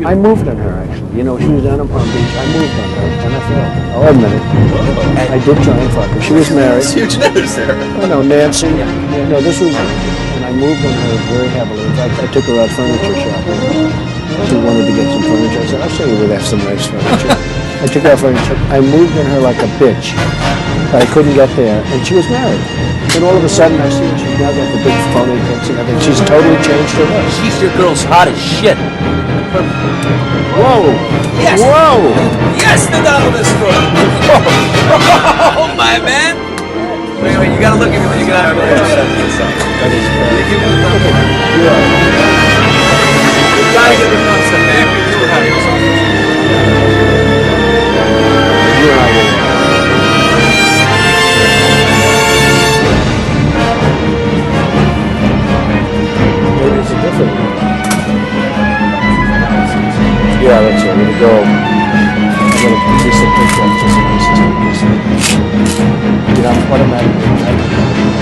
I moved on her, actually. You know, she was down in Palm Beach. I moved on her, and I failed. I'll admit it. I did try and fuck her. She was married. Huge news there. Oh, no, Nancy. No, this was... And I moved on her very heavily. In fact, I took her out furniture shopping. She wanted to get some furniture. I said, I'll show you where they have some nice furniture. I took her out furniture. I moved on her like a bitch. I couldn't get there, and she was married. And all of a sudden, I see she's now got the big phony pics and everything. She's totally changed her life. She's your girl's hot as shit. Whoa! Yes! Whoa! Yes, the Donald destroyer! Oh, my man! Wait, you gotta look at me when you get out of there. That is bad. You gotta get the concept, man. You were having something. You and I will. Maybe it's a different one. Yeah, that's right. We're gonna go. I'm gonna put this in picture just in case it's not this. You know, automatically,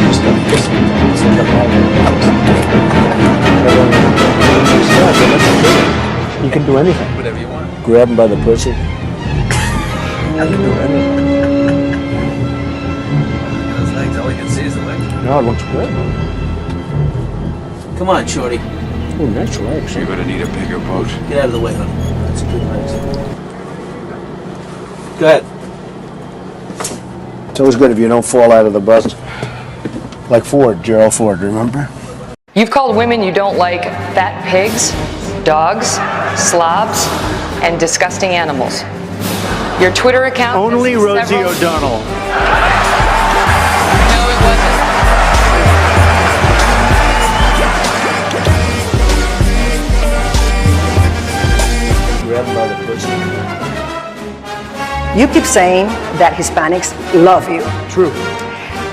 just like this. It's like a magnet. You can do anything. Whatever you want. Grab him by the pussy. I can do anything. Those legs, all you can see is the legs. No, it looks good. Come on, shorty. Oh, nice legs. You're gonna need a bigger boat. Get out of the way, honey. That's a good legs. Go ahead. It's always good if you don't fall out of the bus. Like Ford, Gerald Ford, remember? You've called women you don't like fat pigs, dogs, slobs, and disgusting animals. Your Twitter account... Only Rosie O'Donnell. No, it wasn't. Grab him by the pussy. You keep saying that Hispanics love you. True.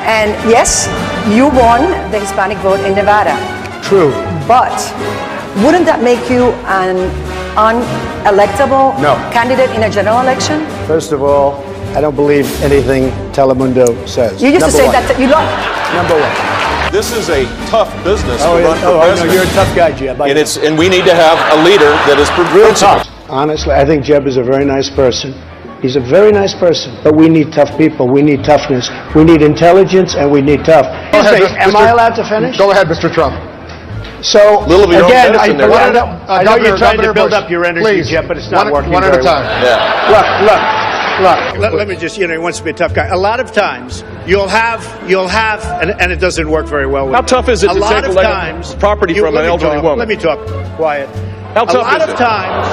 And yes, you won the Hispanic vote in Nevada. True. But wouldn't that make you an unelectable candidate in a general election? First of all, I don't believe anything Telemundo says. You used to say that you love... Number one. This is a tough business to run for no, president. you're a tough guy, Jeb. And we need to have a leader that is Real principled. tough. Honestly, I think Jeb is a very nice person. He's a very nice person, but we need tough people. We need toughness. We need intelligence, and we need tough. Am I allowed to finish? Go ahead, Mr. Trump. So, Little of your own again, medicine there. I know you're trying to Governor build Bush, up your energy, please, Jeb, but it's not working one at very a time. well. Yeah. Look. Let me just, he wants to be a tough guy. A lot of times, you'll have, and it doesn't work very well with How tough is it a to lot take of away times, property from an elderly woman? Let me talk. Quiet. How tough a lot is of it? times,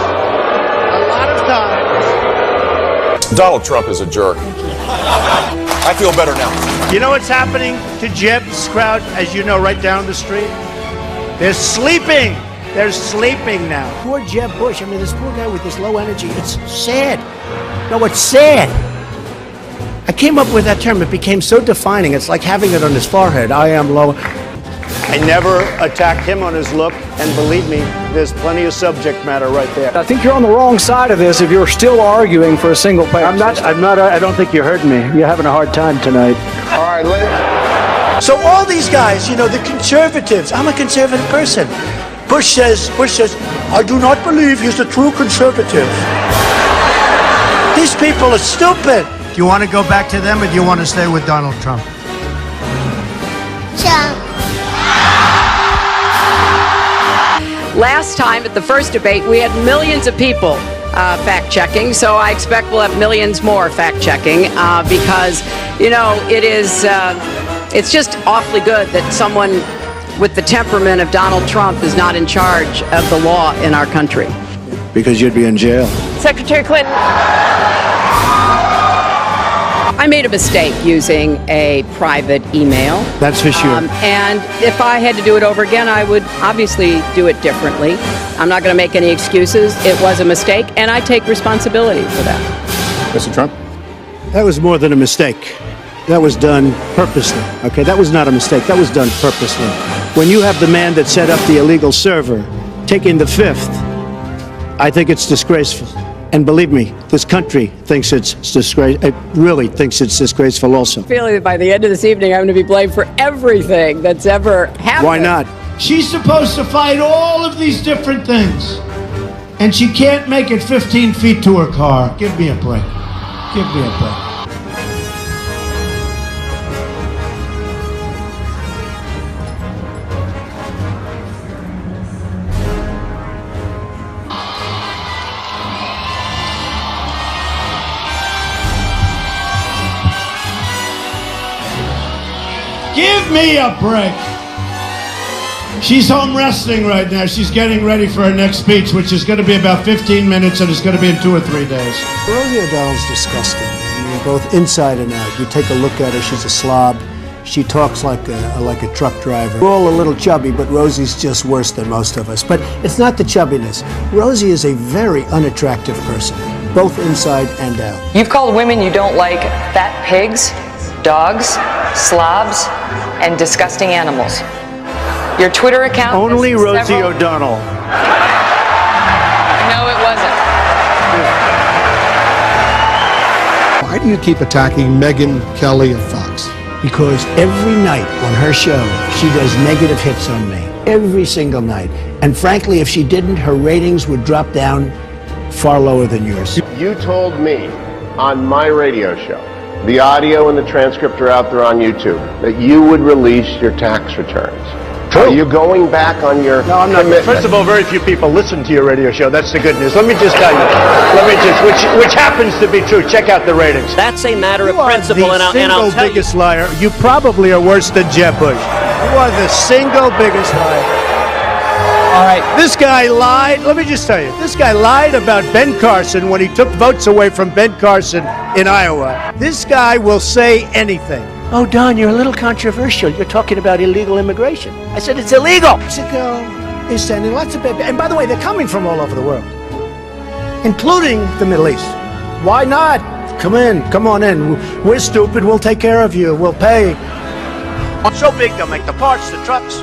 Donald Trump is a jerk. I feel better now. You know what's happening to Jeb's crowd, as you know, right down the street? They're sleeping. They're sleeping now. Poor Jeb Bush. I mean, this poor guy with this low energy. It's sad. No, it's sad. I came up with that term. It became so defining. It's like having it on his forehead. I am low. I never attacked him on his look, and believe me, there's plenty of subject matter right there. I think you're on the wrong side of this if you're still arguing for a single payer. I'm not, I don't think you heard me. You're having a hard time tonight. All right, so all these guys, you know, the conservatives. I'm a conservative person. Bush says, I do not believe he's a true conservative. These people are stupid. Do you want to go back to them, or do you want to stay with Donald Trump? Last time at the first debate, we had millions of people fact-checking, so I expect we'll have millions more fact-checking because, you know, it's just awfully good that someone with the temperament of Donald Trump is not in charge of the law in our country. Because you'd be in jail. Secretary Clinton. I made a mistake using a private email. That's for sure. And if I had to do it over again, I would obviously do it differently. I'm not going to make any excuses. It was a mistake, and I take responsibility for that. Mr. Trump? That was more than a mistake. That was done purposely, okay? That was not a mistake. That was done purposely. When you have the man that set up the illegal server taking the fifth, I think it's disgraceful. And believe me, this country thinks it's disgraceful. It really thinks it's disgraceful also. I feel that by the end of this evening, I'm going to be blamed for everything that's ever happened. Why not? She's supposed to fight all of these different things. and she can't make it 15 feet to her car. Give me a break. Give me a break. Give me a break. She's home resting right now. She's getting ready for her next speech, which is going to be about 15 minutes, and it's going to be in 2 or 3 days. Rosie O'Donnell's disgusting. I mean, both inside and out. You take a look at her, she's a slob. She talks like a truck driver. We're all a little chubby, but Rosie's just worse than most of us. But it's not the chubbiness. Rosie is a very unattractive person, both inside and out. You've called women you don't like fat pigs, dogs, slobs, and disgusting animals. Your Twitter account. Only Rosie O'Donnell. No, it wasn't. Why do you keep attacking Megyn Kelly of Fox? Because every night on her show, she does negative hits on me. Every single night. And frankly, if she didn't, her ratings would drop down far lower than yours. You told me on my radio show, the audio and the transcript are out there on YouTube, that you would release your tax returns. True. Are you going back on your No, I'm not. commitment? First of all, very few people listen to your radio show. That's the good news. Let me just tell you. Which happens to be true. Check out the ratings. That's a matter of You are principle, and I'll the tell single you. biggest liar. You probably are worse than Jeb Bush. You are the single biggest liar. All right, this guy lied. Let me just tell you. This guy lied about Ben Carson when he took votes away from Ben Carson in Iowa. This guy will say anything. Oh, Don, you're a little controversial. You're talking about illegal immigration. I said it's illegal. Mexico is sending lots of people. And by the way, they're coming from all over the world, including the Middle East. Why not? Come on in. We're stupid. We'll take care of you. We'll pay. So big they'll make the parts, the trucks.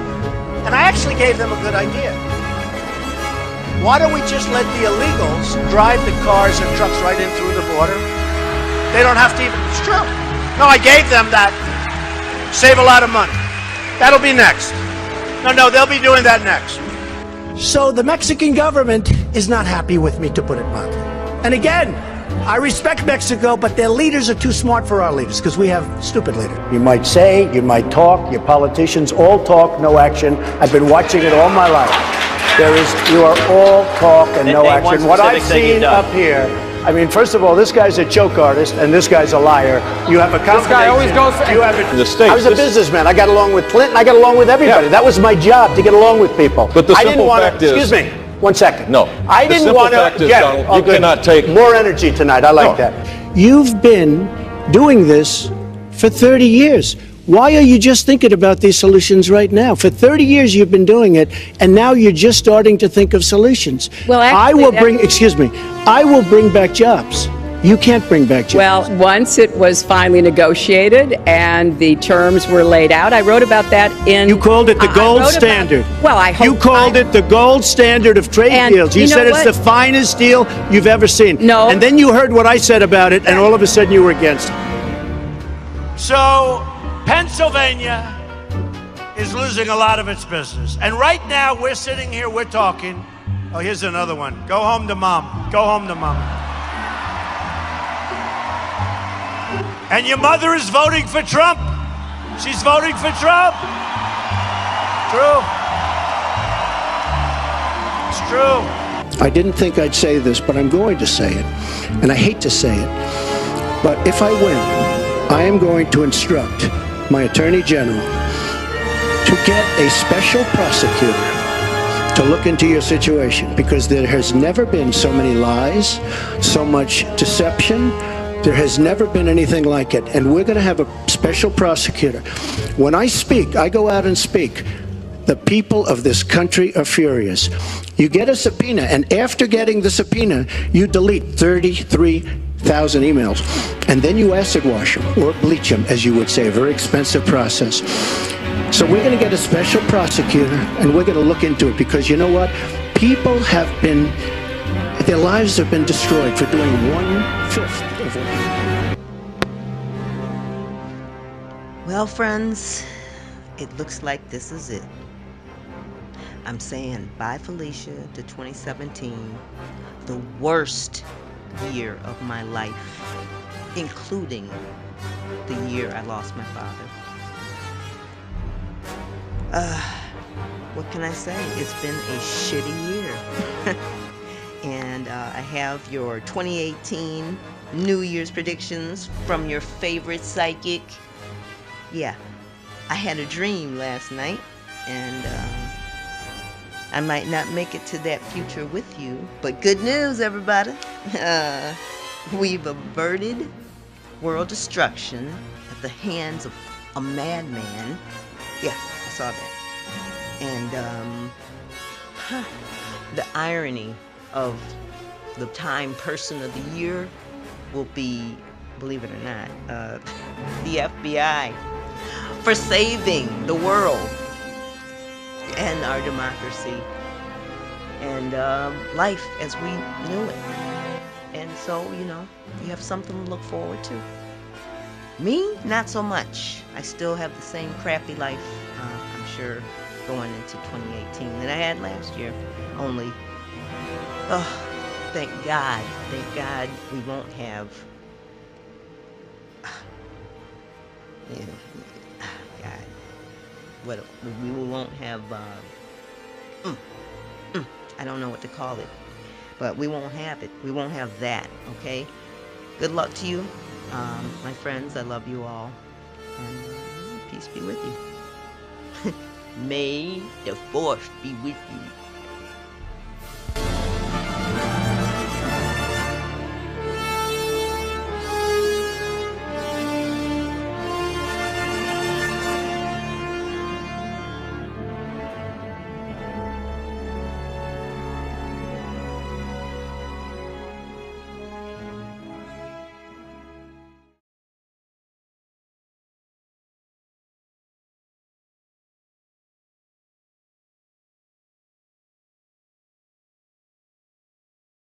And I actually gave them a good idea. Why don't we just let the illegals drive the cars and trucks right in through the border? They don't have to even, it's true. No, I gave them that. Save a lot of money. That'll be next. No, they'll be doing that next. So the Mexican government is not happy with me, to put it mildly. And again, I respect Mexico, but their leaders are too smart for our leaders because we have stupid leaders. You might say, you might talk, your politicians all talk, no action. I've been watching it all my life. You are all talk and no action. What I've seen up here, I mean, first of all, this guy's a joke artist and this guy's a liar. You have a combination. This guy always goes for In the States, I was a businessman. I got along with Clinton. I got along with everybody. Yeah. That was my job, to get along with people. But the I simple didn't want fact to, is- excuse me, 1 second. No. I The didn't simple want to fact is, get Donald, oh, you good. cannot take- more energy tonight. I like that. You've been doing this for 30 years. Why are you just thinking about these solutions right now? For 30 years you've been doing it, and now you're just starting to think of solutions. Well, actually, I will bring back jobs. You can't bring back jobs. Well, once it was finally negotiated and the terms were laid out, I wrote about that in... You called it the I gold wrote about- standard. Well, I hope... You called it the gold standard of trade And deals. You you know said it's what? the finest deal you've ever seen. No. And then you heard what I said about it, and all of a sudden you were against it. So, Pennsylvania is losing a lot of its business. And right now, we're sitting here, we're talking. Oh, here's another one. Go home to mom. Go home to mom. And your mother is voting for Trump. She's voting for Trump. True. It's true. I didn't think I'd say this, but I'm going to say it. And I hate to say it. But if I win, I am going to instruct my Attorney General to get a special prosecutor to look into your situation, because there has never been so many lies, so much deception. There has never been anything like it. And we're going to have a special prosecutor. When I speak, I go out and speak. The people of this country are furious. You get a subpoena, and after getting the subpoena, you delete 33,000 emails. And then you acid wash them, or bleach them, as you would say, a very expensive process. So we're going to get a special prosecutor, and we're going to look into it, because you know what? People have been, their lives have been destroyed for doing 1/5 of what. Well, friends, it looks like this is it. I'm saying bye, Felicia, to 2017, the worst year of my life, including the year I lost my father. What can I say? It's been a shitty year. And I have your 2018 New Year's predictions from your favorite psychic. Yeah, I had a dream last night, and I might not make it to that future with you, but good news, everybody. We've averted world destruction at the hands of a madman. Yeah, I saw that. And the irony of the Time Person of the Year will be, believe it or not, the FBI for saving the world and our democracy and life as we knew it. And so, you know, you have something to look forward to. Me, not so much. I still have the same crappy life, I'm sure, going into 2018 that I had last year. Only, thank God we won't have, you know, God, what, we won't have, I don't know what to call it, but we won't have it. We won't have that, okay? Good luck to you, my friends. I love you all, and peace be with you. May the force be with you.